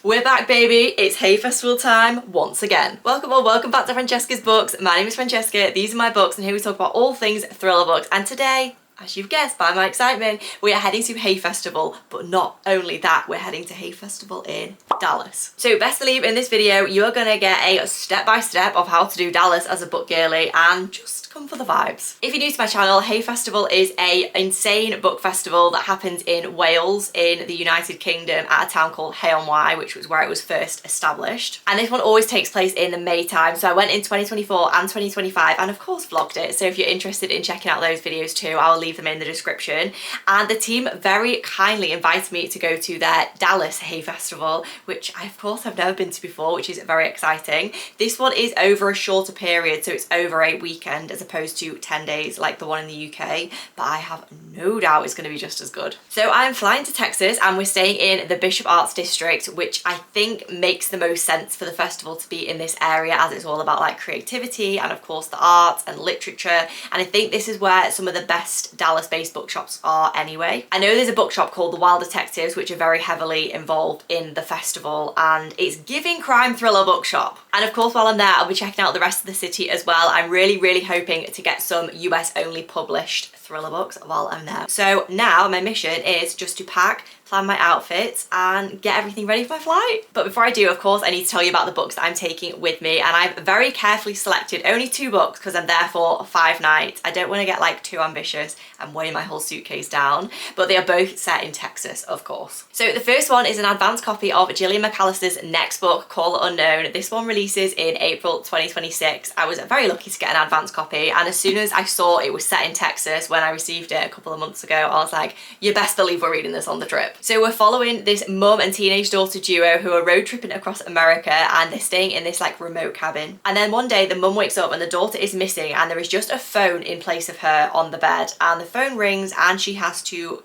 We're back, baby. It's Hay Festival time once again. Welcome or welcome back to Francesca's Books. My name is Francesca. These are my books and here we talk about all things thriller books. And today, as you've guessed by my excitement, we are heading to Hay Festival, but not only that, we're heading to Hay Festival in Dallas. So best believe in this video, you're gonna get a step-by-step of how to do Dallas as a book girly and just come for the vibes. If you're new to my channel, Hay Festival is an insane book festival that happens in Wales in the United Kingdom at a town called Hailey, which was where it was first established. And this one always takes place in the May time. So I went in 2024 and 2025 and of course vlogged it. So if you're interested in checking out those videos too, I'll leave them in the description. And the team very kindly invited me to go to their Dallas Hay Festival, which I of course have never been to before, which is very exciting. This one is over a shorter period, so it's over a weekend as opposed to 10 days like the one in the UK, but I have no doubt it's going to be just as good. So I'm flying to Texas and we're staying in the Bishop Arts District, which I think makes the most sense for the festival to be in this area, as it's all about like creativity and of course the arts and literature, and I think this is where some of the best Dallas-based bookshops are anyway. I know there's a bookshop called the Wild Detectives which are very heavily involved in the festival, and it's giving crime thriller bookshop. And of course while I'm there I'll be checking out the rest of the city as well. I'm really hoping to get some US only published thriller books while I'm there. So now my mission is just to pack, plan my outfits and get everything ready for my flight. But before I do, of course, I need to tell you about the books that I'm taking with me, and I've very carefully selected only 2 books because I'm there for 5 nights. I don't want to get like too ambitious and weigh my whole suitcase down, but they are both set in Texas, of course. So the first one is an advanced copy of Gillian McAllister's next book, Call Unknown. This one releases in April 2026. I was very lucky to get an advanced copy, and as soon as I saw it was set in Texas when I received it a couple of months ago, I was like, you best believe we're reading this on the trip. So we're following this mum and teenage daughter duo who are road tripping across America, and they're staying in this like remote cabin. And then one day the mum wakes up and the daughter is missing, and there is just a phone in place of her on the bed, and the phone rings and she has to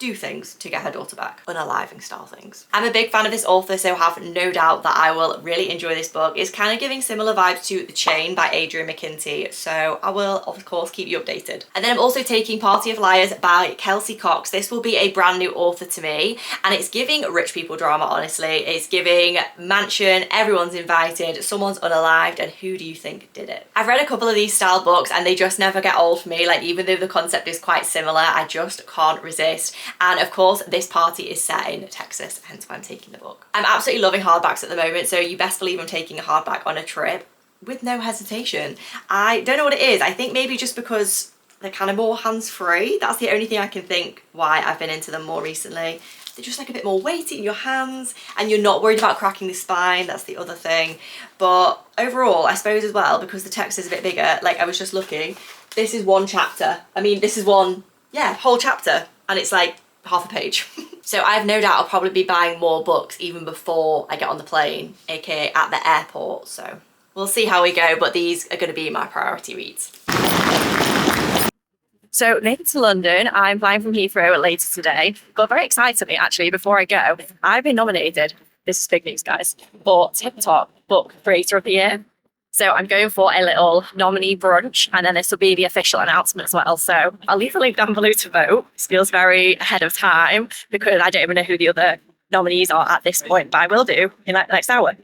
do things to get her daughter back, unaliving style things. I'm a big fan of this author, so have no doubt that I will really enjoy this book. It's kind of giving similar vibes to The Chain by Adrian McKinty, so I will of course keep you updated. And then I'm also taking Party of Liars by Kelsey Cox. This will be a brand new author to me, and it's giving rich people drama, honestly. It's giving mansion, everyone's invited, someone's unalived, and who do you think did it? I've read a couple of these style books and they just never get old for me. Like, even though the concept is quite similar, I just can't resist. And of course this party is set in Texas, hence why I'm taking the book. I'm absolutely loving hardbacks at the moment, so you best believe I'm taking a hardback on a trip with no hesitation. I don't know what it is. I think maybe just because they're kind of more hands-free. That's the only thing I can think why I've been into them more recently. They're just like a bit more weighty in your hands and you're not worried about cracking the spine. That's the other thing. But overall, I suppose as well, because the text is a bit bigger, like I was just looking, this is one chapter. I mean, this is one, yeah, whole chapter, and it's like half a page. So I have no doubt I'll probably be buying more books even before I get on the plane, aka at the airport. So we'll see how we go, but these are going to be my priority reads. So made it to London. I'm flying from Heathrow later today, but very excitedly actually, before I go, I've been nominated, this is big news guys, for TikTok Book Creator of the Year. So I'm going for a little nominee brunch, and then this will be the official announcement as well. So I'll leave the link down below to vote. This feels very ahead of time because I don't even know who the other nominees are at this point, but I will do in like the next hour.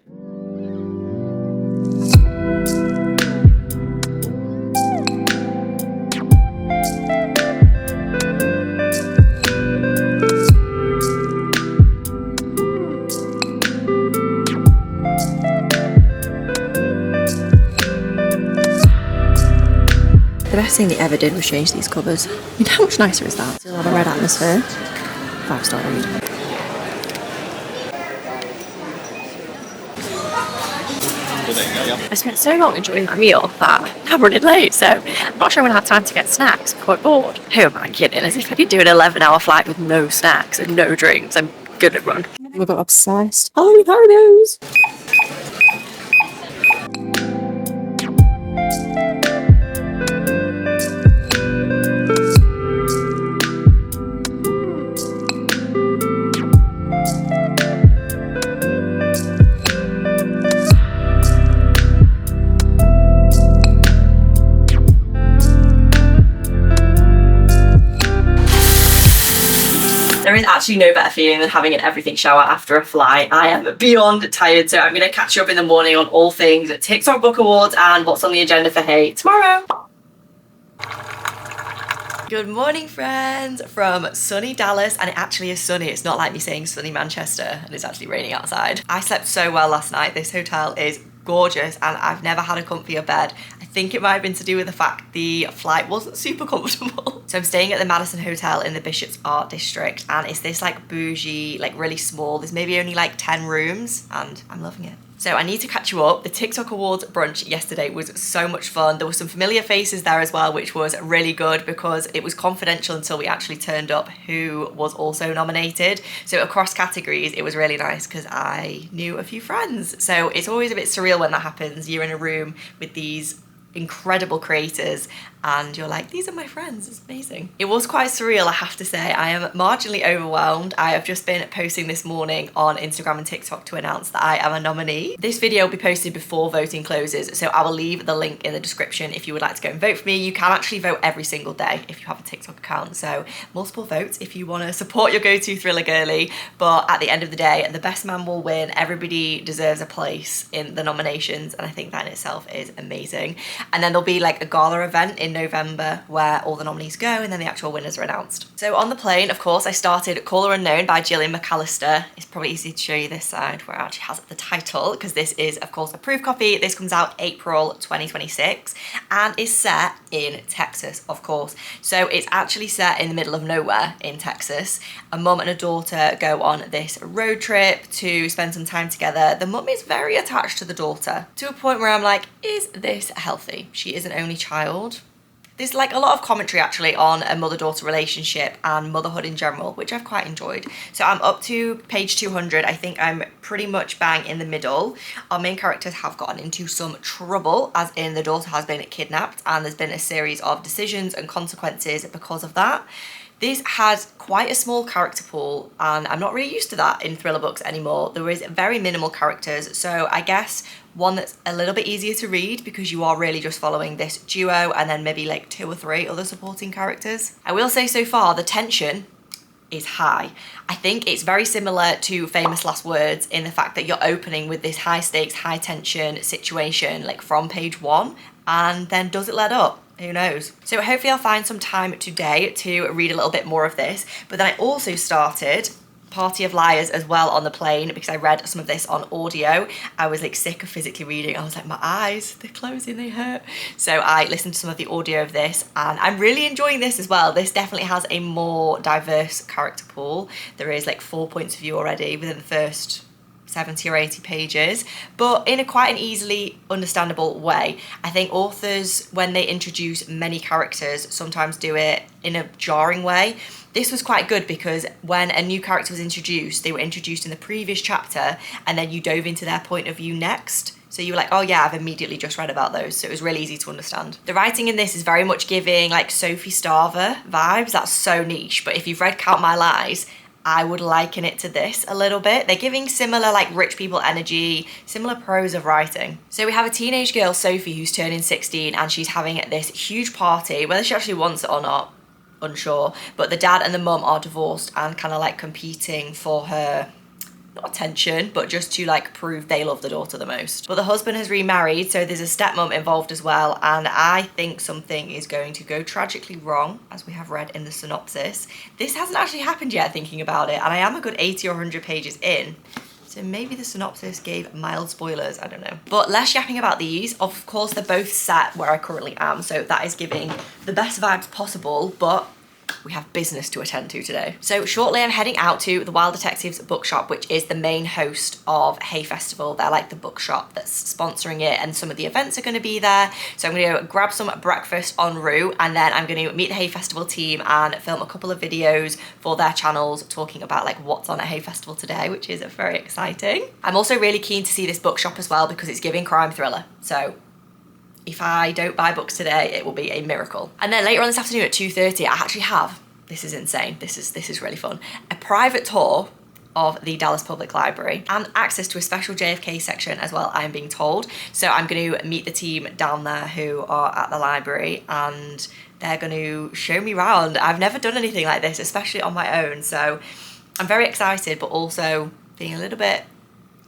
The best thing they ever did was change these covers. I mean, how much nicer is that? Still have a red atmosphere. 5-star read. I spent so long enjoying that meal that I'm running late, so I'm not sure I'm going to have time to get snacks. I'm quite bored. Who am I kidding? As if I could do an 11-hour flight with no snacks and no drinks, I'm gonna run. We got obsessed. Oh, how are those? There is actually no better feeling than having an everything shower after a flight. I am beyond tired, so I'm going to catch you up in the morning on all things TikTok Book Awards and what's on the agenda for Hay tomorrow. Good morning, friends, from sunny Dallas, and it actually is sunny. It's not like me saying sunny Manchester and it's actually raining outside. I slept so well last night. This hotel is gorgeous and I've never had a comfier bed. I think it might have been to do with the fact the flight wasn't super comfortable. So I'm staying at the Madison Hotel in the Bishop's Art District, and it's this like bougie, like really small. There's maybe only like 10 rooms and I'm loving it. So I need to catch you up. The TikTok Awards brunch yesterday was so much fun. There were some familiar faces there as well, which was really good because it was confidential until we actually turned up who was also nominated. So across categories, it was really nice because I knew a few friends. So it's always a bit surreal when that happens. You're in a room with these incredible creators and you're like, these are my friends. It's amazing. It was quite surreal, I have to say. I am marginally overwhelmed. I have just been posting this morning on Instagram and TikTok to announce that I am a nominee. This video will be posted before voting closes, so I will leave the link in the description if you would like to go and vote for me. You can actually vote every single day if you have a TikTok account, so multiple votes if you want to support your go-to thriller girly. But at the end of the day, the best man will win. Everybody deserves a place in the nominations, and I think that in itself is amazing. And then there'll be like a gala event in November where all the nominees go and then the actual winners are announced. So on the plane, of course, I started Caller Unknown by Gillian McAllister. It's probably easy to show you this side where it actually has the title, because this is, of course, a proof copy. This comes out April 2026 and is set in Texas, of course. So it's actually set in the middle of nowhere in Texas. A mum and a daughter go on this road trip to spend some time together. The mum is very attached to the daughter to a point where I'm like, is this healthy? She is an only child. There's like a lot of commentary actually on a mother-daughter relationship and motherhood in general, which I've quite enjoyed. So I'm up to page 200. I think I'm pretty much bang in the middle. Our main characters have gotten into some trouble, as in the daughter has been kidnapped and there's been a series of decisions and consequences because of that. This has quite a small character pool and I'm not really used to that in thriller books anymore. There is very minimal characters, so I guess one that's a little bit easier to read because you are really just following this duo and then maybe like 2 or 3 other supporting characters. I will say so far the tension is high. I think it's very similar to Famous Last Words in the fact that you're opening with this high stakes, high tension situation like from page 1, and then does it let up? Who knows? So hopefully I'll find some time today to read a little bit more of this. But then I also started Party of Liars as well on the plane because I read some of this on audio. I was like sick of physically reading. I was like, my eyes, they're closing, they hurt. So I listened to some of the audio of this and I'm really enjoying this as well. This definitely has a more diverse character pool. There is like 4 points of view already within the first 70 or 80 pages, but in a quite an easily understandable way. I think authors, when they introduce many characters, sometimes do it in a jarring way. This was quite good because when a new character was introduced, they were introduced in the previous chapter and then you dove into their point of view next. So you were like, oh yeah, I've immediately just read about those. So it was really easy to understand. The writing in this is very much giving like Sophie Starver vibes. That's so niche. But if you've read Count My Lies, I would liken it to this a little bit. They're giving similar like rich people energy, similar prose of writing. So we have a teenage girl, Sophie, who's turning 16 and she's having this huge party. Whether she actually wants it or not, unsure. But the dad and the mum are divorced and kind of like competing for her, not attention, but just to like prove they love the daughter the most. But the husband has remarried, so there's a stepmom involved as well, and I think something is going to go tragically wrong, as we have read in the synopsis. This hasn't actually happened yet, thinking about it, and I am a good 80 or 100 pages in. So maybe the synopsis gave mild spoilers, I don't know. But less yapping about these. Of course, they're both set where I currently am, so that is giving the best vibes possible, but we have business to attend to today. So shortly I'm heading out to the Wild Detectives bookshop, which is the main host of Hay Festival. They're like the bookshop that's sponsoring it and some of the events are going to be there. So I'm going to grab some breakfast en route and then I'm going to meet the Hay Festival team and film a couple of videos for their channels talking about like what's on at Hay Festival today, which is very exciting. I'm also really keen to see this bookshop as well because it's giving crime thriller. So if I don't buy books today, it will be a miracle. And then later on this afternoon at 2:30, I actually have, this is insane, this is really fun, a private tour of the Dallas Public Library and access to a special JFK section as well, I'm being told. So I'm going to meet the team down there who are at the library and they're going to show me around. I've never done anything like this, especially on my own. So I'm very excited, but also being a little bit,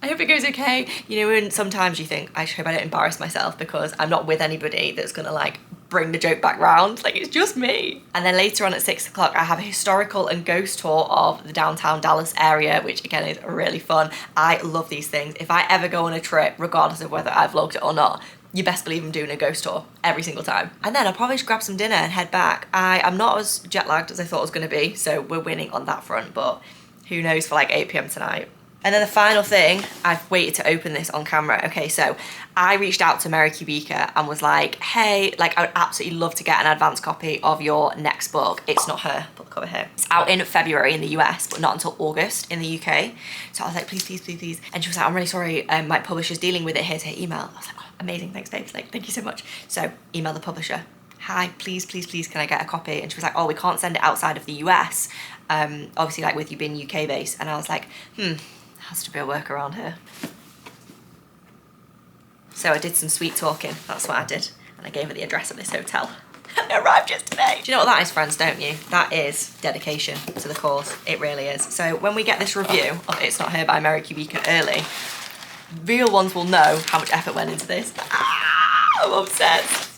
I hope it goes okay. You know, when sometimes you think, I hope I don't embarrass myself because I'm not with anybody that's gonna like bring the joke back round. Like, it's just me. And then later on at 6 o'clock, I have a historical and ghost tour of the downtown Dallas area, which again is really fun. I love these things. If I ever go on a trip, regardless of whether I've vlogged it or not, you best believe I'm doing a ghost tour every single time. And then I'll probably just grab some dinner and head back. I'm not as jet lagged as I thought I was gonna be, so we're winning on that front, but who knows for like 8 p.m. tonight. And then the final thing, I've waited to open this on camera. Okay, so I reached out to Mary Kubica and was like, hey, like I would absolutely love to get an advance copy of your next book. It's not her book cover here. It's out in February in the US, but not until August in the UK. So I was like, please, please, please, please. And she was like, I'm really sorry, my publisher's dealing with it, here's her email. I was like, oh, amazing, thanks babes, like, thank you so much. So email the publisher. Hi, please, please, please, can I get a copy? And she was like, oh, we can't send it outside of the US. Obviously like with you being UK based. And I was like, has to be a workaround here. So I did some sweet talking, that's what I did. And I gave her the address of this hotel. It arrived yesterday. Do you know what that is, friends, don't you? That is dedication to the cause, it really is. So when we get this review of It's Not Her by Mary Kubica early, real ones will know how much effort went into this. I'm obsessed.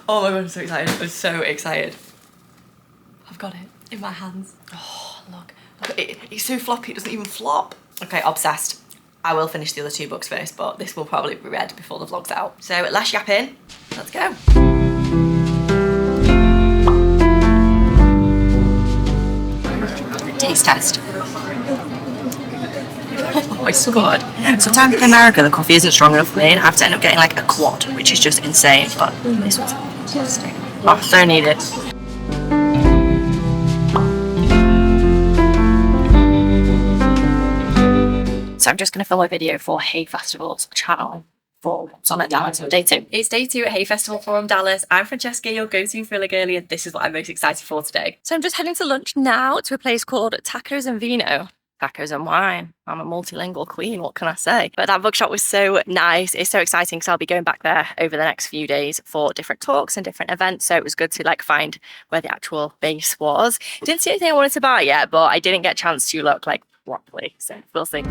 Oh my God, I'm so excited, I'm so excited. I've got it in my hands. Oh, look, it's so floppy, it doesn't even flop. Okay, obsessed. I will finish the other 2 books first, but this will probably be read before the vlog's out. So less yapping, let's go. Taste test. Oh, it's so good. Sometimes in America the coffee isn't strong enough for me and I have to end up getting like a quad, which is just insane, but this one's fantastic. Oh, so needed. So I'm just going to film a video for Hay Festival's channel for what's on at Dallas on day 2. It's day 2 at Hay Festival from Dallas. I'm Francesca, your go-to thriller girly, and this is what I'm most excited for today. So I'm just heading to lunch now to a place called Tacos and Vino. Tacos and wine. I'm a multilingual queen, what can I say? But that bookshop was so nice. It's so exciting because I'll be going back there over the next few days for different talks and different events. So it was good to like find where the actual base was. Didn't see anything I wanted to buy yet, but I didn't get a chance to look like properly, so we'll see. In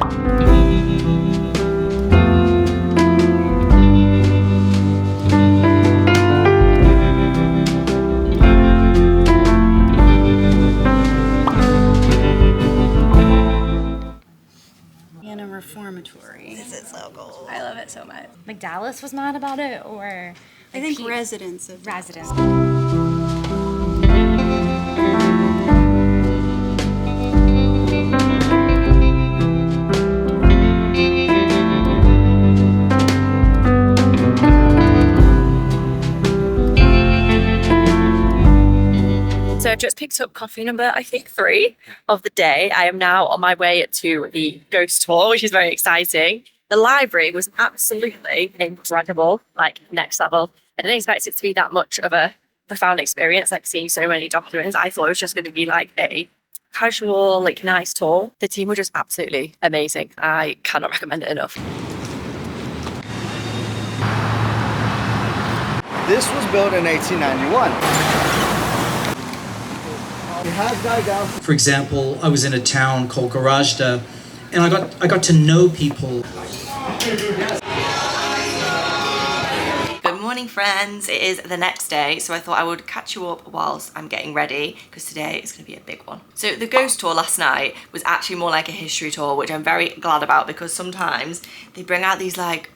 a reformatory. This is so cool. I love it so much. Like Dallas was mad about it, or I think residents of residents. So I've just picked up coffee number, I think 3 of the day. I am now on my way to the ghost tour, which is very exciting. The library was absolutely incredible, like next level. I didn't expect it to be that much of a profound experience, like seeing so many documents. I thought it was just going to be like a casual, like nice tour. The team were just absolutely amazing. I cannot recommend it enough. This was built in 1891. For example, I was in a town called Garajda, and I got to know people. Good morning, friends. It is the next day, so I thought I would catch you up whilst I'm getting ready because today is going to be a big one. So the ghost tour last night was actually more like a history tour, which I'm very glad about because sometimes they bring out these like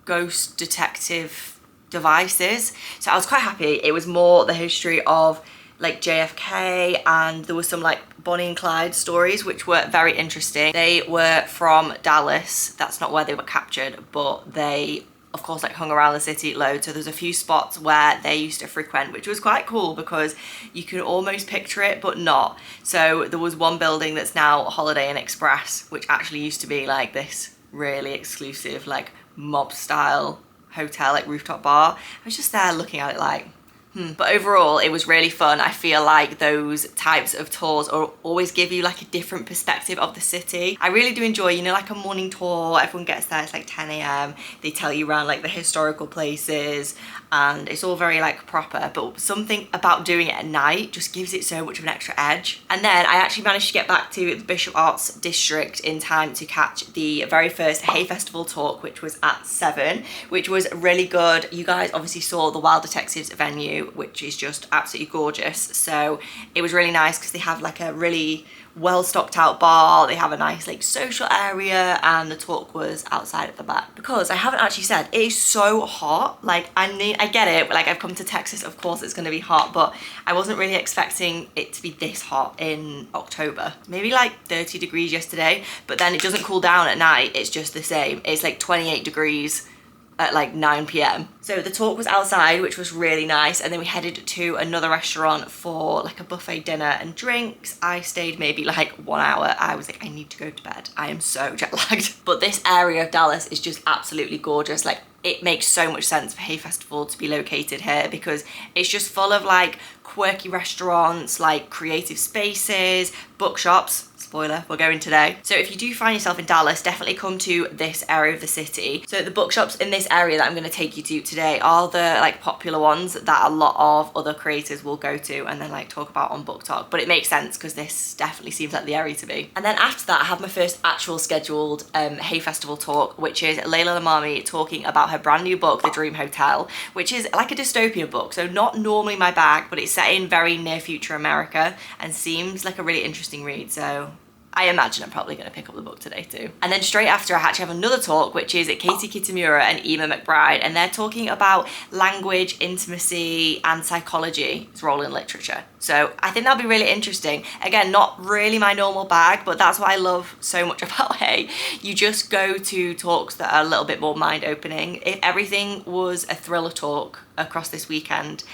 ghost detective devices. So I was quite happy. It was more the history of like JFK, and there was some like Bonnie and Clyde stories which were very interesting. They were from Dallas. That's not where they were captured, but they of course like hung around the city loads. So there's a few spots where they used to frequent, which was quite cool because you can almost picture it but not. So there was one building that's now Holiday Inn Express, which actually used to be like this really exclusive like mob style hotel, like rooftop bar. I was just there looking at it like, But overall, it was really fun. I feel like those types of tours always give you like a different perspective of the city. I really do enjoy, you know, like a morning tour. Everyone gets there, it's like 10 a.m. They tell you around like the historical places and it's all very like proper, but something about doing it at night just gives it so much of an extra edge. And then I actually managed to get back to the Bishop Arts District in time to catch the very first Hay Festival talk, which was at 7, which was really good. You guys obviously saw the Wild Detectives venue, which is just absolutely gorgeous. So it was really nice because they have like a really well stocked out bar, they have a nice like social area, and the talk was outside at the back. Because I haven't actually said, it is so hot. Like I get it, like I've come to Texas, of course it's going to be hot, but I wasn't really expecting it to be this hot in October. Maybe like 30 degrees yesterday, but then it doesn't cool down at night, it's just the same. It's like 28 degrees at like 9 p.m. So the talk was outside, which was really nice, and then we headed to another restaurant for like a buffet dinner and drinks. I stayed maybe like 1 hour. I was like, I need to go to bed. I am so jet lagged. But this area of Dallas is just absolutely gorgeous. Like it makes so much sense for Hay Festival to be located here because it's just full of like quirky restaurants, like creative spaces, bookshops. Spoiler, we're going today. So if you do find yourself in Dallas, definitely come to this area of the city. So the bookshops in this area that I'm going to take you to today are the like popular ones that a lot of other creators will go to and then like talk about on Book Talk. But it makes sense because this definitely seems like the area to be. And then after that, I have my first actual scheduled Hay Festival talk, which is Layla Lamami talking about her brand new book, The Dream Hotel, which is like a dystopian book. So not normally my bag, but it's set in very near future America and seems like a really interesting read. So I imagine I'm probably going to pick up the book today too. And then straight after, I actually have another talk, which is Katie Kitamura and Emma McBride, and they're talking about language, intimacy, and psychology's role in literature. So I think that'll be really interesting. Again, not really my normal bag, but that's what I love so much about Hay. You just go to talks that are a little bit more mind-opening. If everything was a thriller talk across this weekend,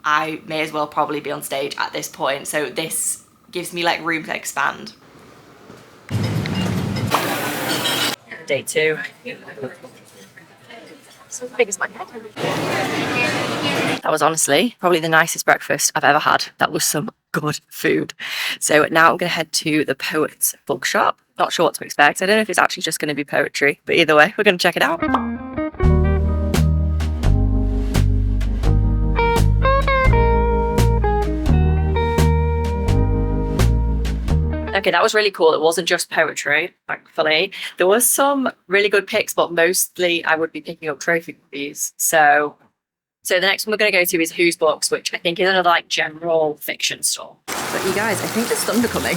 I may as well probably be on stage at this point. So this gives me like room to expand. Day 2. So big as my head. That was honestly probably the nicest breakfast I've ever had. That was some good food. So now I'm going to head to the Poets Bookshop. Not sure what to expect. I don't know if it's actually just going to be poetry, but either way, we're going to check it out. Okay, that was really cool. It wasn't just poetry, thankfully. There was some really good picks, but mostly I would be picking up trophy copies. So the next one we're going to go to is Who's Books, which I think is another like general fiction store. But you guys, I think there's thunder coming.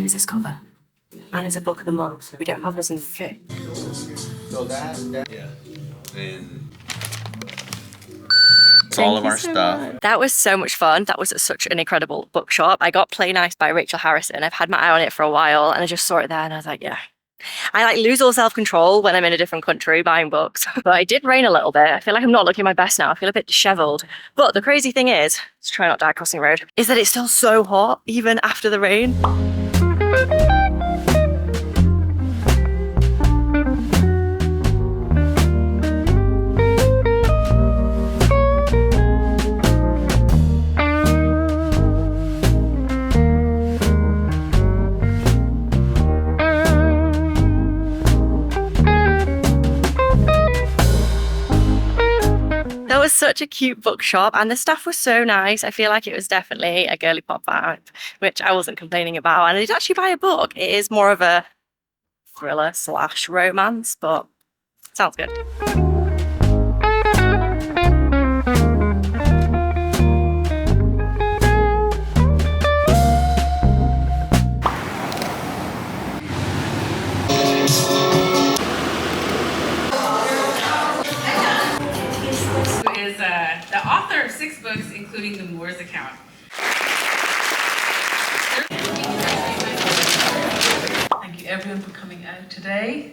Is this cover? And it's a book of the month. We don't have this in the UK. So yeah. And it's all of our stuff. That was so much fun. That was such an incredible bookshop. I got Play Nice by Rachel Harrison. I've had my eye on it for a while and I just saw it there and I was like, yeah. I like lose all self-control when I'm in a different country buying books. But it did rain a little bit. I feel like I'm not looking my best now. I feel a bit disheveled. But the crazy thing is, let's try not to die crossing the road, is that it's still so hot even after the rain. That was such a cute bookshop and the staff was so nice. I feel like it was definitely a girly pop vibe, which I wasn't complaining about. And I did actually buy a book. It is more of a thriller / romance, but sounds good. The author of 6 books, including the Moore's Account. Thank you everyone for coming out today.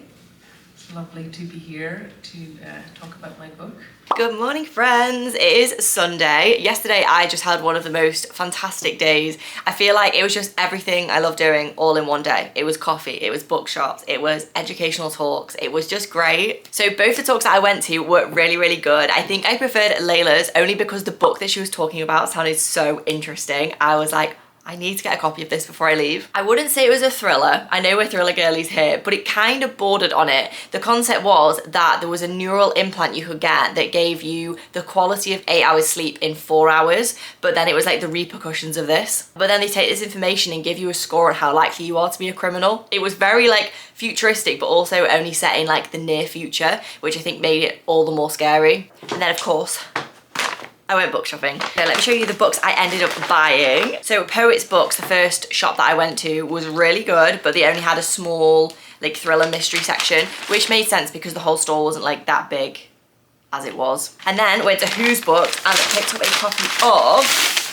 Lovely to be here to talk about my book. Good morning, friends. It is Sunday. Yesterday, I just had one of the most fantastic days. I feel like it was just everything I love doing all in one day. It was coffee, it was bookshops, it was educational talks. It was just great. So both the talks that I went to were really, really good. I think I preferred Layla's only because the book that she was talking about sounded so interesting. I was like, I need to get a copy of this before I leave. I wouldn't say it was a thriller. I know we're thriller girlies here, but it kind of bordered on it. The concept was that there was a neural implant you could get that gave you the quality of 8 hours sleep in 4 hours, but then it was like the repercussions of this. But then they take this information and give you a score on how likely you are to be a criminal. It was very like futuristic, but also only set in like the near future, which I think made it all the more scary. And then of course, I went book shopping. So let me show you the books I ended up buying. So Poets Books, the first shop that I went to, was really good, but they only had a small like thriller mystery section, which made sense because the whole store wasn't like that big as it was. And then went to Who's Books and picked up a copy of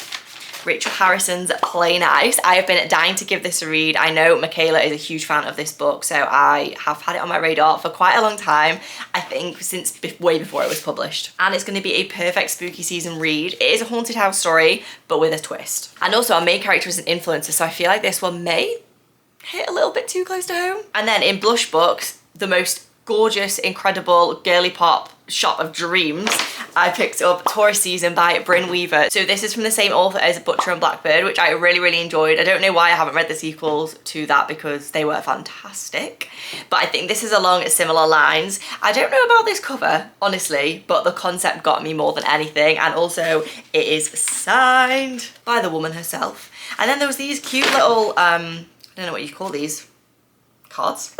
Rachel Harrison's Play Nice. I have been dying to give this a read. I know Michaela is a huge fan of this book, so I have had it on my radar for quite a long time. I think since way before it was published. And it's going to be a perfect spooky season read. It is a haunted house story, but with a twist. And also our main character is an influencer, so I feel like this one may hit a little bit too close to home. And then in Blush Books, the most gorgeous, incredible, girly pop shop of dreams, I picked up Tourist Season by Bryn Weaver. So this is from the same author as Butcher and Blackbird, which I really, really enjoyed. I don't know why I haven't read the sequels to that because they were fantastic, but I think this is along similar lines. I don't know about this cover, honestly, but the concept got me more than anything, and also it is signed by the woman herself. And then there was these cute little, I don't know what you call these, cards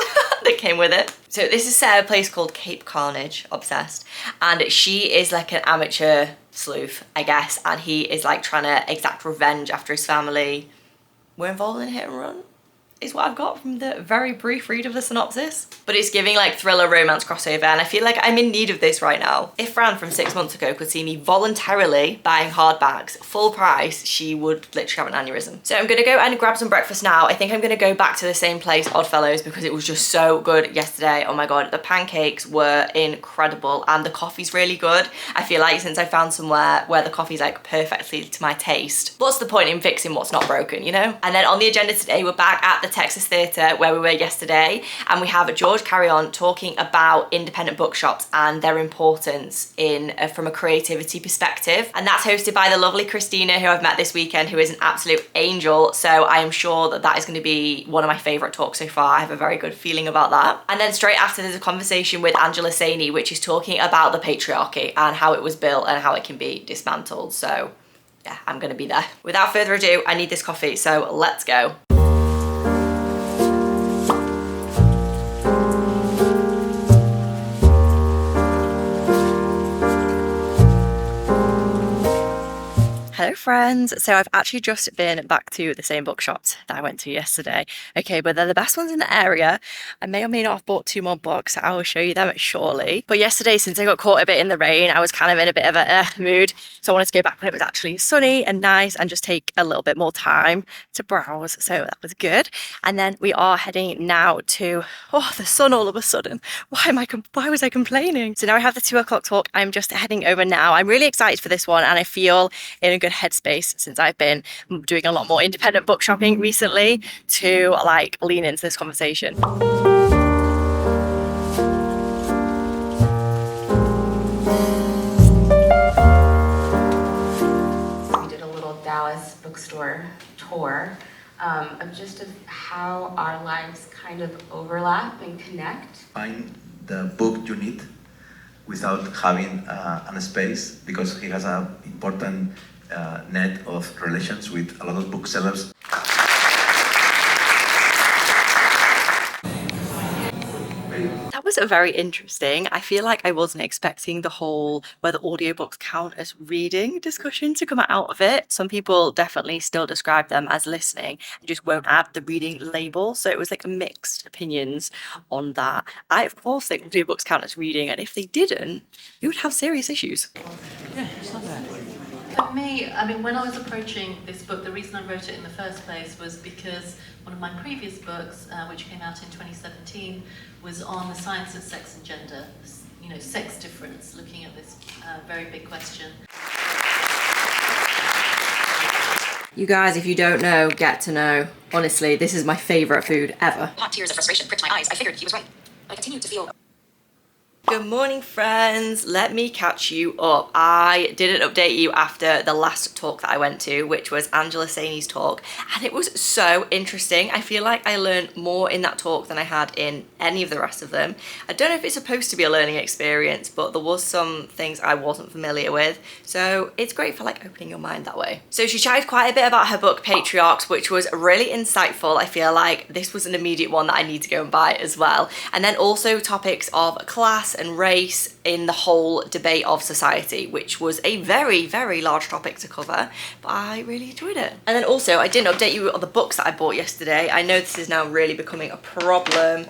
that came with it. So this is set at a place called Cape Carnage, obsessed, and she is like an amateur sleuth, I guess, and he is like trying to exact revenge after his family were involved in a hit and run, is what I've got from the very brief read of the synopsis. But it's giving like thriller romance crossover, and I feel like I'm in need of this right now. If Fran from 6 months ago could see me voluntarily buying hardbacks full price, she would literally have an aneurysm. So I'm gonna go and grab some breakfast now. I think I'm gonna go back to the same place, Oddfellows, because it was just so good yesterday. Oh my god, the pancakes were incredible and the coffee's really good. I feel like since I found somewhere where the coffee's like perfectly to my taste, what's the point in fixing what's not broken, you know? And then on the agenda today, we're back at the Texas Theatre where we were yesterday, and we have George Carry-On talking about independent bookshops and their importance in from a creativity perspective, and that's hosted by the lovely Christina, who I've met this weekend, who is an absolute angel. So I am sure that that is going to be one of my favourite talks so far. I have a very good feeling about that. And then straight after, there's a conversation with Angela Saini, which is talking about the patriarchy and how it was built and how it can be dismantled. So yeah, I'm going to be there. Without further ado, I need this coffee, so let's go. Hello friends, so I've actually just been back to the same bookshops that I went to yesterday. Okay, but they're the best ones in the area. I may or may not have bought 2 more books, so I will show you them shortly. But yesterday, since I got caught a bit in the rain, I was kind of in a bit of a mood, so I wanted to go back when it was actually sunny and nice and just take a little bit more time to browse, so that was good. And then we are heading now to, oh, the sun all of a sudden. Why was I complaining? So now I have the 2 o'clock talk. I'm just heading over now. I'm really excited for this one, and I feel in a good headspace since I've been doing a lot more independent book shopping recently to like lean into this conversation. We did a little Dallas bookstore tour of just how our lives kind of overlap and connect. Find the book you need without having a space, because he has an important net of relations with a lot of booksellers. That was very interesting. I feel like I wasn't expecting the whole whether audiobooks count as reading discussion to come out of it. Some people definitely still describe them as listening and just won't add the reading label. So it was like mixed opinions on that. I, of course, think audiobooks count as reading, and if they didn't, we would have serious issues. For me, I mean, when I was approaching this book, the reason I wrote it in the first place was because one of my previous books, which came out in 2017, was on the science of sex and gender, you know, sex difference, looking at this very big question. You guys, if you don't know, get to know. Honestly, this is my favourite food ever. Hot tears of frustration pricked my eyes. I figured he was right. I continued to feel... Good morning, friends. Let me catch you up. I didn't update you after the last talk that I went to, which was Angela Saini's talk, and it was so interesting. I feel like I learned more in that talk than I had in any of the rest of them. I don't know if it's supposed to be a learning experience, but there was some things I wasn't familiar with, so it's great for like opening your mind that way. So she chatted quite a bit about her book Patriarchs, which was really insightful. I feel like this was an immediate one that I need to go and buy as well. And then also topics of class and race in the whole debate of society, which was a very, very large topic to cover, but I really enjoyed it. And then also, I didn't update you on the books that I bought yesterday. I know this is now really becoming a problem,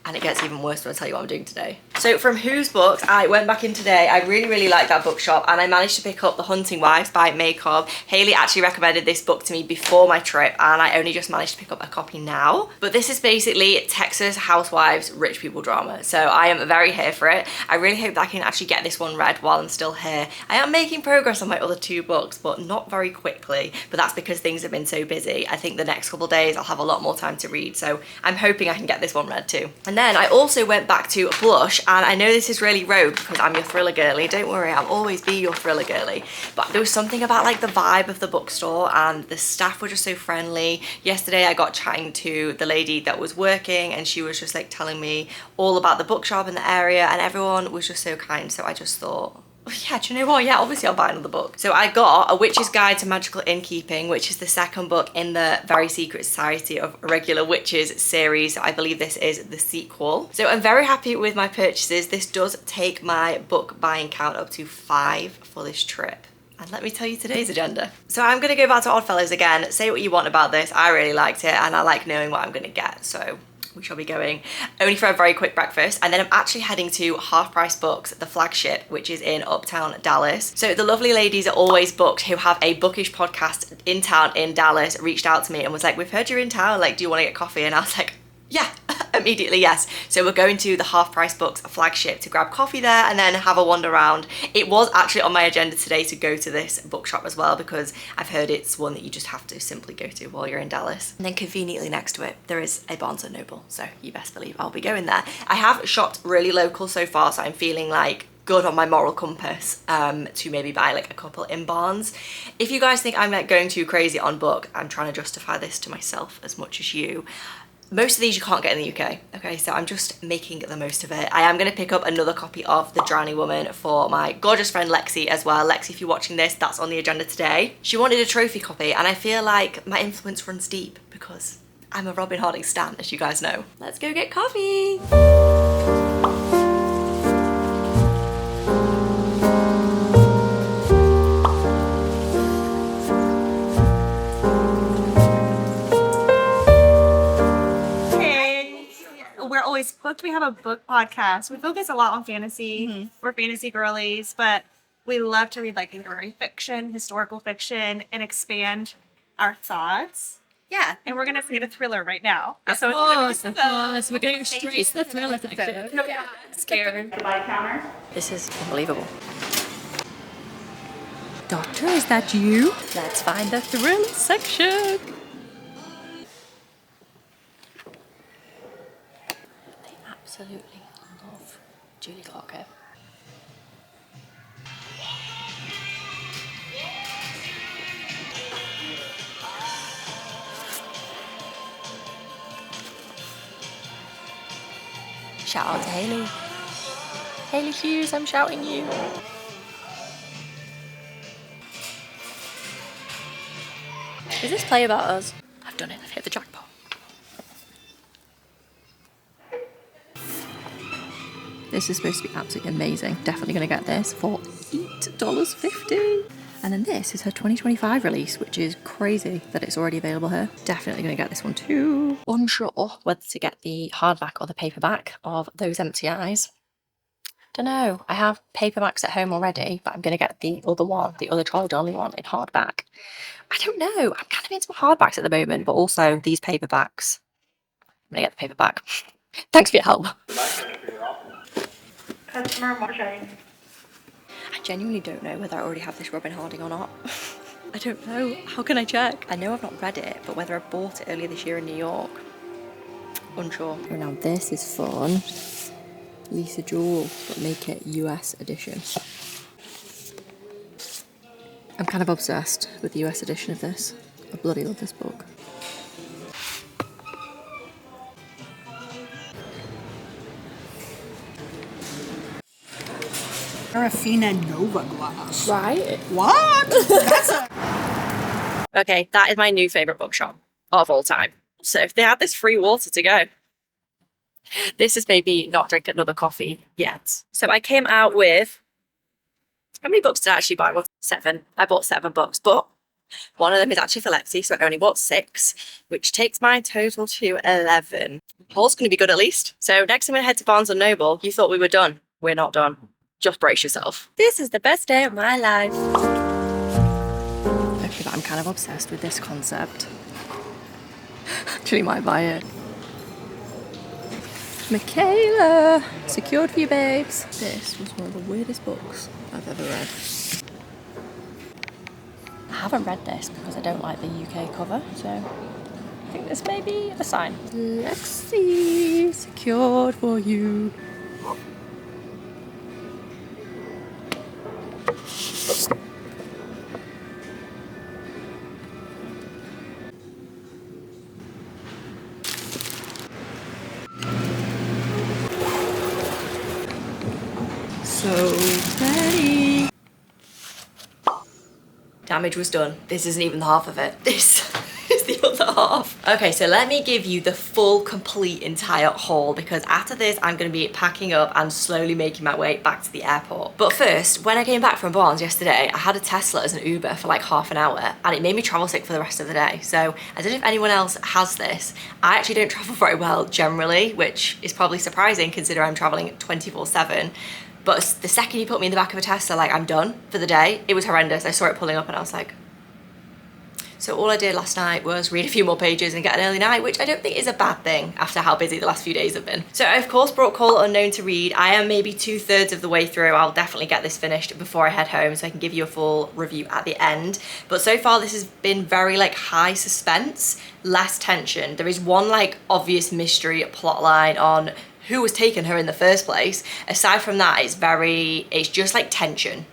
and it gets even worse when I tell you what I'm doing today. So from Who's Books, I went back in today. I really, really like that bookshop, and I managed to pick up The Hunting Wives by Michaela. Hailey actually recommended this book to me before my trip, and I only just managed to pick up a copy now. But this is basically Texas housewives rich people drama, so I am very here for it. I really hope that I can actually get this one read while I'm still here. I am making progress on my other two books, but not very quickly, but that's because things have been so busy. I think the next couple of days I'll have a lot more time to read, so I'm hoping I can get this one read too. And then I also went back to Blush, and I know this is really rogue because I'm your thriller girly. Don't worry, I'll always be your thriller girly. But there was something about like the vibe of the bookstore, and the staff were just so friendly. Yesterday I got chatting to the lady that was working, and she was just like telling me all about the bookshop in the area, and everyone was just so kind. So I just thought, yeah, do you know what? Yeah, obviously I'll buy another book. So I got A Witch's Guide to Magical Innkeeping, which is the second book in the Very Secret Society of Regular Witches series. I believe this is the sequel. So I'm very happy with my purchases. This does take my book buying count up to 5 for this trip. And let me tell you today's agenda. So I'm gonna go back to Oddfellows again. Say what you want about this. I really liked it, and I like knowing what I'm gonna get. So we shall be going only for a very quick breakfast, and then I'm actually heading to Half Price Books, the flagship, which is in Uptown Dallas. So the lovely ladies at Always Booked, who have a bookish podcast in town in Dallas, reached out to me and was like, we've heard you're in town, like, do you want to get coffee? And I was like, yeah, immediately yes. So we're going to the Half Price Books flagship to grab coffee there and then have a wander around. It was actually on my agenda today to go to this bookshop as well, because I've heard it's one that you just have to simply go to while you're in Dallas. And then conveniently next to it, there is a Barnes & Noble, so you best believe I'll be going there. I have shopped really local so far, so I'm feeling like good on my moral compass to maybe buy like a couple in Barnes. If you guys think I'm like going too crazy on book, I'm trying to justify this to myself as much as you. Most of these you can't get in the UK, okay, so I'm just making the most of it. I am going to pick up another copy of The Drowning Woman for my gorgeous friend Lexi as well. Lexi, if you're watching this, that's on the agenda today. She wanted a trophy copy, and I feel like my influence runs deep because I'm a Robin Harding stan, as you guys know. Let's go get coffee! We're Always Booked. We have a book podcast. We focus a lot on fantasy. We're fantasy girlies, but we love to read like literary fiction, historical fiction, and expand our thoughts. Yeah, and we're gonna read a thriller right now. Of course. We're going straight to the thriller section. Yeah, scared. The buy counter. This is unbelievable. Doctor, is that you? Let's find the thriller section. Absolutely love Julie Clark. Shout out to Hailey. Hailey Hughes, I'm shouting you. Is this play about us? I've done it, I've hit the jackpot. This is supposed to be absolutely amazing. Definitely going to get this for $8.50. And then this is her 2025 release, which is crazy that it's already available here. Definitely going to get this one too. Unsure whether to get the hardback or the paperback of Those Empty Eyes. Don't know. I have paperbacks at home already, but I'm going to get the other one, the other Trolley Dolly one in hardback. I don't know. I'm kind of into hardbacks at the moment, but also these paperbacks. I'm going to get the paperback. Thanks for your help. Customer marketing. I genuinely don't know whether I already have this Robin Harding or not. I don't know. How can I check? I know I've not read it, but whether I bought it earlier this year in New York, unsure. Oh, now this is fun. Lisa Jewell, but make it US edition. I'm kind of obsessed with the US edition of this. I bloody love this book. Parafina Nova glass. Right? What? That's a... Okay, that is my new favourite bookshop of all time. So if they had this free water to go, this is maybe not drink another coffee yet. So I came out with, how many books did I actually buy? Well, 7. I bought 7 books, but one of them is actually for Lexi, so I only bought 6, which takes my total to 11. Haul's going to be good at least. So next I'm going to head to Barnes & Noble. You thought we were done. We're not done. Just brace yourself. This is the best day of my life. Okay, but I'm kind of obsessed with this concept. Actually might buy it. Michaela! Secured for you, babes. This was one of the weirdest books I've ever read. I haven't read this because I don't like the UK cover, so I think this may be a sign. Lexi! Secured for you. So pretty. Damage was done. This isn't even the half of it. This is the other half. Okay, so let me give you the full, complete, entire haul because after this, I'm going to be packing up and slowly making my way back to the airport. But first, when I came back from Barnes yesterday, I had a Tesla as an Uber for like half an hour and it made me travel sick for the rest of the day. So I don't know if anyone else has this. I actually don't travel very well generally, which is probably surprising considering I'm traveling 24/7. But the second you put me in the back of a Tesla, like I'm done for the day. It was horrendous. I saw it pulling up and I was like, so all I did last night was read a few more pages and get an early night, which I don't think is a bad thing after how busy the last few days have been. So I of course brought Call Unknown to read. I am maybe 2/3 of the way through. I'll definitely get this finished before I head home so I can give you a full review at the end. But so far this has been very like high suspense, less tension. There is one like obvious mystery plot line on who was taking her in the first place. Aside from that, it's just like tension.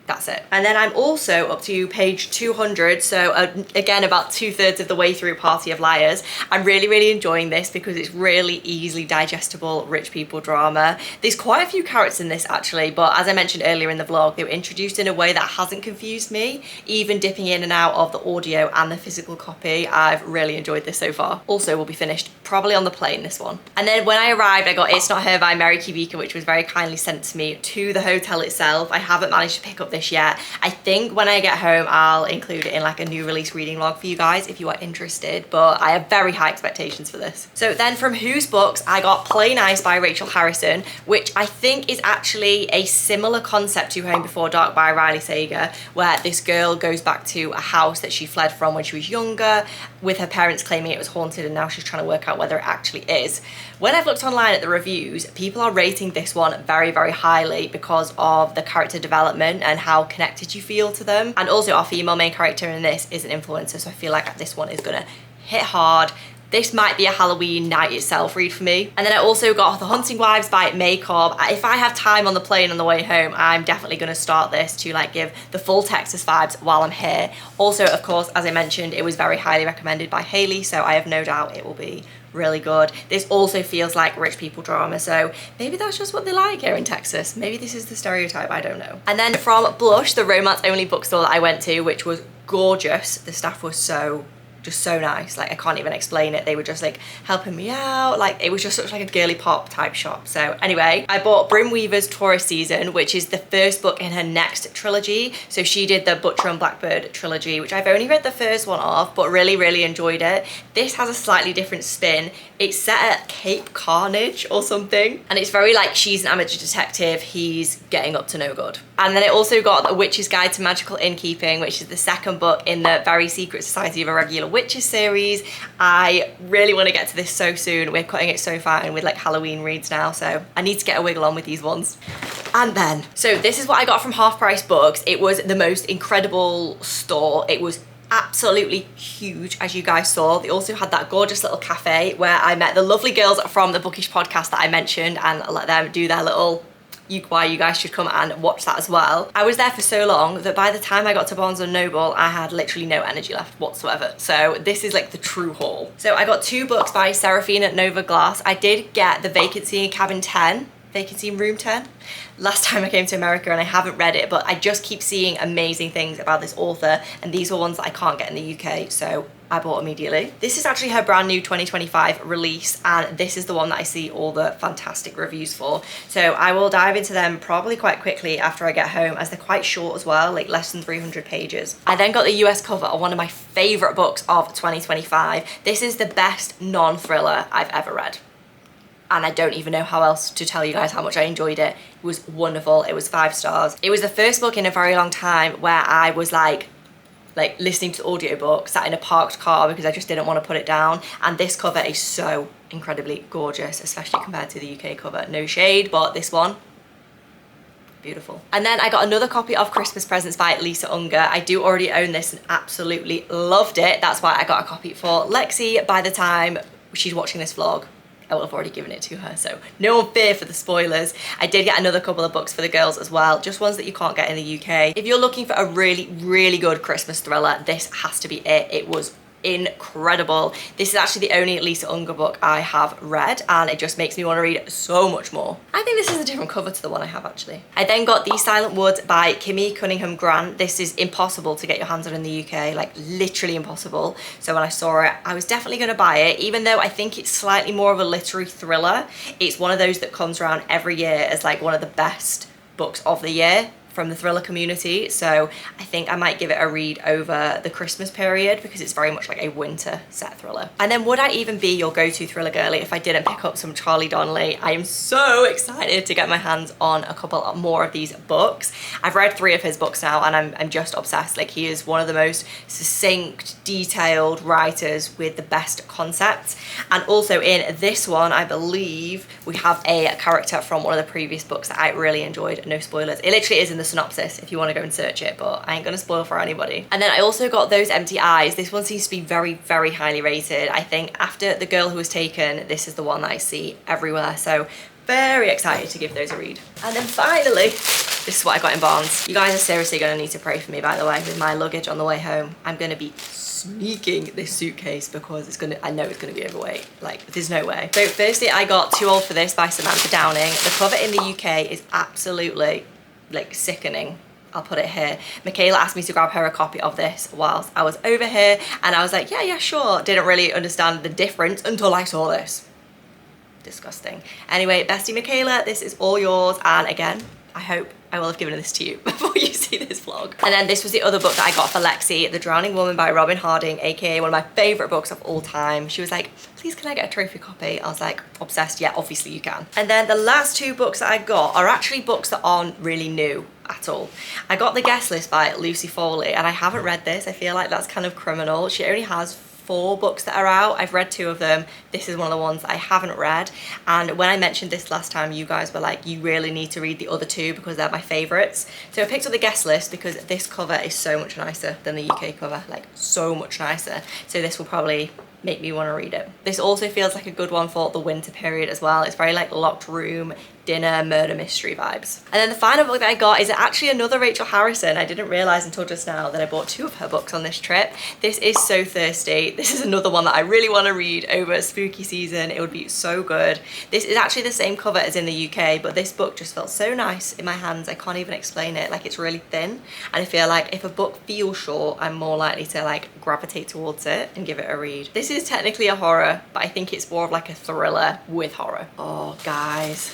That's it. And then I'm also up to page 200. So again, about 2/3 of the way through Party of Liars. I'm really enjoying this because it's really easily digestible rich people drama. There's quite a few characters in this actually, but as I mentioned earlier in the vlog, they were introduced in a way that hasn't confused me, even dipping in and out of the audio and the physical copy. I've really enjoyed this so far. Also will be finished probably on the plane, this one. And then when I arrived, I got It's Not Her by Mary Kubica, which was very kindly sent to me to the hotel itself. I haven't managed to pick up this yet. I think when I get home I'll include it in like a new release reading log for you guys if you are interested, but I have very high expectations for this. So then from Who's Books I got Plain Ice by Rachel Harrison, which I think is actually a similar concept to Home Before Dark by Riley Sager, where this girl goes back to a house that she fled from when she was younger, with her parents claiming it was haunted and now she's trying to work out whether it actually is. When I've looked online at the reviews, people are rating this one very highly because of the character development and how connected you feel to them. And also our female main character in this is an influencer, so I feel like this one is gonna hit hard. This might be a Halloween night itself read for me. And then I also got The Hunting Wives by May Cobb. If I have time on the plane on the way home, I'm definitely gonna start this to like give the full Texas vibes while I'm here. Also, of course, as I mentioned, it was very highly recommended by Hailey, so I have no doubt it will be really good. This also feels like rich people drama, so maybe that's just what they like here in Texas. Maybe this is the stereotype, I don't know. And then from Blush, the romance only bookstore that I went to, which was gorgeous. The staff was so just so nice. Like, I can't even explain it. They were just like helping me out. Like, it was just such like a girly pop type shop. So anyway, I bought Brimweaver's Tourist Season, which is the first book in her next trilogy. So she did the Butcher and Blackbird trilogy, which I've only read the first one of, but really enjoyed it. This has a slightly different spin. It's set at Cape Carnage or something, and it's very like she's an amateur detective, he's getting up to no good. And then it also got The Witch's Guide to Magical Innkeeping, which is the second book in the Very Secret Society of Irregular Witches series. I really want to get to this so soon. We're cutting it so fine with like Halloween reads now, so I need to get a wiggle on with these ones. And then, so this is what I got from Half Price Books. It was the most incredible store. It was absolutely huge, as you guys saw. They also had that gorgeous little cafe where I met the lovely girls from the Bookish podcast that I mentioned, and let them do their little why you guys should come and watch that as well. I was there for so long that by the time I got to Barnes & Noble, I had literally no energy left whatsoever. So this is like the true haul. So I got 2 books by Seraphina Nova Glass. I did get The Vacancy in Cabin 10, Vacancy in Room 10, last time I came to America, and I haven't read it, but I just keep seeing amazing things about this author, and these are ones that I can't get in the UK, so I bought immediately. This is actually her brand new 2025 release, and this is the one that I see all the fantastic reviews for. So I will dive into them probably quite quickly after I get home, as they're quite short as well, like less than 300 pages. I then got the US cover of one of my favorite books of 2025. This is the best non-thriller I've ever read, and I don't even know how else to tell you guys how much I enjoyed it. It was wonderful. It was 5 stars. It was the first book in a very long time where I was like listening to the audiobook, sat in a parked car because I just didn't want to put it down. And this cover is so incredibly gorgeous, especially compared to the UK cover. No shade, but this one, beautiful. And then I got another copy of Christmas Presents by Lisa Unger. I do already own this and absolutely loved it. That's why I got a copy for Lexi. By the time she's watching this vlog, I will have already given it to her, so no one fear for the spoilers. I did get another couple of books for the girls as well, just ones that you can't get in the UK. If you're looking for a really good Christmas thriller, this has to be it. It was incredible. This is actually the only Lisa Unger book I have read, and it just makes me want to read so much more. I think this is a different cover to the one I have actually. I then got The Silent Woods by Kimmy Cunningham Grant. This is impossible to get your hands on in the UK, like literally impossible. So when I saw it, I was definitely going to buy it, even though I think it's slightly more of a literary thriller. It's one of those that comes around every year as like one of the best books of the year from the thriller community, so I think I might give it a read over the Christmas period because it's very much like a winter set thriller. And then would I even be your go-to thriller girly if I didn't pick up some Charlie Donnelly? I am so excited to get my hands on a couple more of these books. I've read 3 of his books now, and I'm just obsessed. Like, he is one of the most succinct, detailed writers with the best concepts. And also in this one, I believe we have a character from one of the previous books that I really enjoyed. No spoilers. It literally is in the synopsis if you want to go and search it, but I ain't gonna spoil for anybody. And then I also got Those Empty Eyes. This one seems to be very highly rated. I think after The Girl Who Was Taken, this is the one that I see everywhere, so very excited to give those a read. And then finally, this is what I got in Barnes. You guys are seriously gonna need to pray for me, by the way, with my luggage on the way home. I'm gonna be sneaking this suitcase because I know it's gonna be overweight. Like, there's no way. So firstly, I got Too Old for This by Samantha Downing. The cover in the UK is absolutely like sickening. I'll put it here. Michaela asked me to grab her a copy of this whilst I was over here, and I was like, yeah, sure. Didn't really understand the difference until I saw this. Disgusting. Anyway, bestie Michaela, this is all yours, and again, I hope I will have given this to you before you see this vlog. And then this was the other book that I got for Lexi, The Drowning Woman by Robin Harding, aka one of my favorite books of all time. She was like, please can I get a trophy copy? I was like, obsessed. Yeah, obviously you can. And then the last 2 books that I got are actually books that aren't really new at all. I got The Guest List by Lucy Foley, and I haven't read this. I feel like that's kind of criminal. She only has 4 books that are out. I've read 2 of them. This is one of the ones I haven't read, and when I mentioned this last time, you guys were like, you really need to read the other 2 because they're my favorites. So I picked up The Guest List because this cover is so much nicer than the UK cover, like so much nicer. So this will probably make me want to read it. This also feels like a good one for the winter period as well. It's very like locked room, dinner, murder mystery vibes. And then the final book that I got is actually another Rachel Harrison. I didn't realize until just now that I bought 2 of her books on this trip. This is So Thirsty. This is another one that I really want to read over spooky season. It would be so good. This is actually the same cover as in the UK, but this book just felt so nice in my hands. I can't even explain it. Like, it's really thin, and I feel like if a book feels short, I'm more likely to like gravitate towards it and give it a read. This is technically a horror, but I think it's more of like a thriller with horror. Oh, guys.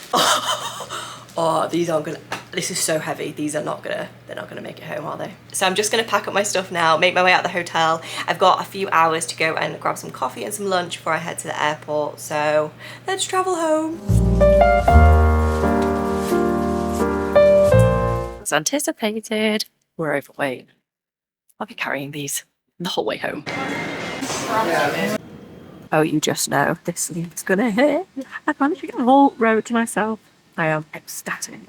Oh, these aren't gonna, this is so heavy. These are not gonna, they're not gonna make it home, are they? So I'm just gonna pack up my stuff now, make my way out the hotel. I've got a few hours to go and grab some coffee and some lunch before I head to the airport. So let's travel home. As anticipated, we're overweight. I'll be carrying these the whole way home. Oh, you just know, this sleep's gonna hit. I've managed to get a whole row to myself. I am ecstatic.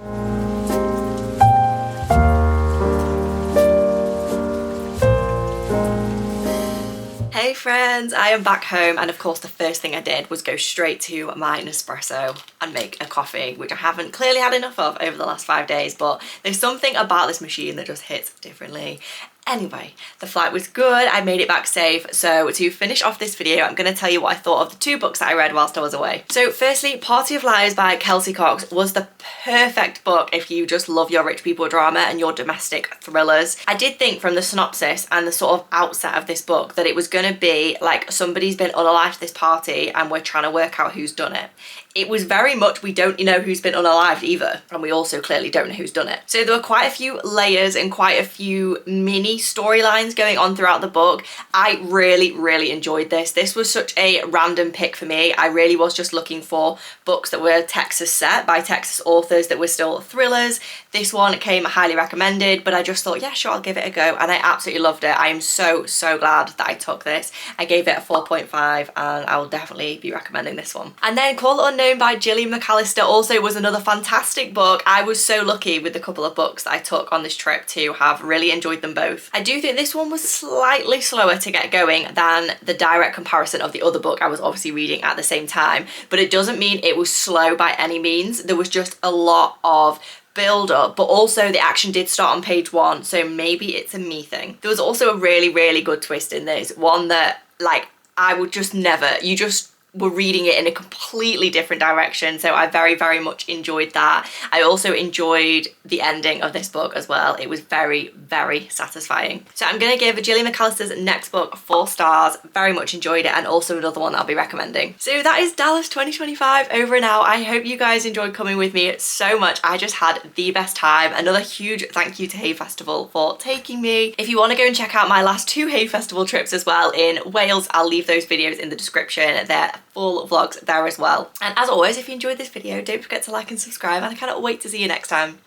Hey friends, I am back home, and of course the first thing I did was go straight to my Nespresso and make a coffee, which I haven't clearly had enough of over the last 5 days, but there's something about this machine that just hits differently. Anyway, the flight was good, I made it back safe, so to finish off this video, I'm going to tell you what I thought of the 2 books that I read whilst I was away. So firstly, Party of Liars by Kelsey Cox was the perfect book if you just love your rich people drama and your domestic thrillers. I did think from the synopsis and the sort of outset of this book that it was going to be like somebody's been unalived to this party and we're trying to work out who's done it. It was very much we don't know who's been unalived either, and we also clearly don't know who's done it. So there were quite a few layers and quite a few mini storylines going on throughout the book. I really enjoyed this. This was such a random pick for me. I really was just looking for books that were Texas set by Texas authors that were still thrillers. This one came highly recommended, but I just thought, yeah, sure, I'll give it a go, and I absolutely loved it. I am so glad that I took this. I gave it a 4.5, and I will definitely be recommending this one. And then Call It Unknown by Gillian McAllister also was another fantastic book. I was so lucky with the couple of books that I took on this trip to have really enjoyed them both. I do think this one was slightly slower to get going than the direct comparison of the other book I was obviously reading at the same time, but it doesn't mean it was slow by any means. There was just a lot of build up, but also the action did start on page 1, so maybe it's a me thing. There was also a really good twist in this, one that like I would just never, you just were reading it in a completely different direction, so I very much enjoyed that. I also enjoyed the ending of this book as well. It was very satisfying. So I'm gonna give Gillian McAllister's next book 4 stars. Very much enjoyed it, and also another one I'll be recommending. So that is Dallas 2025 over and out. I hope you guys enjoyed coming with me so much. I just had the best time. Another huge thank you to Hay Festival for taking me. If you want to go and check out my last 2 Hay Festival trips as well in Wales, I'll leave those videos in the description. They're full vlogs there as well. And as always, if you enjoyed this video, don't forget to like and subscribe, and I cannot wait to see you next time.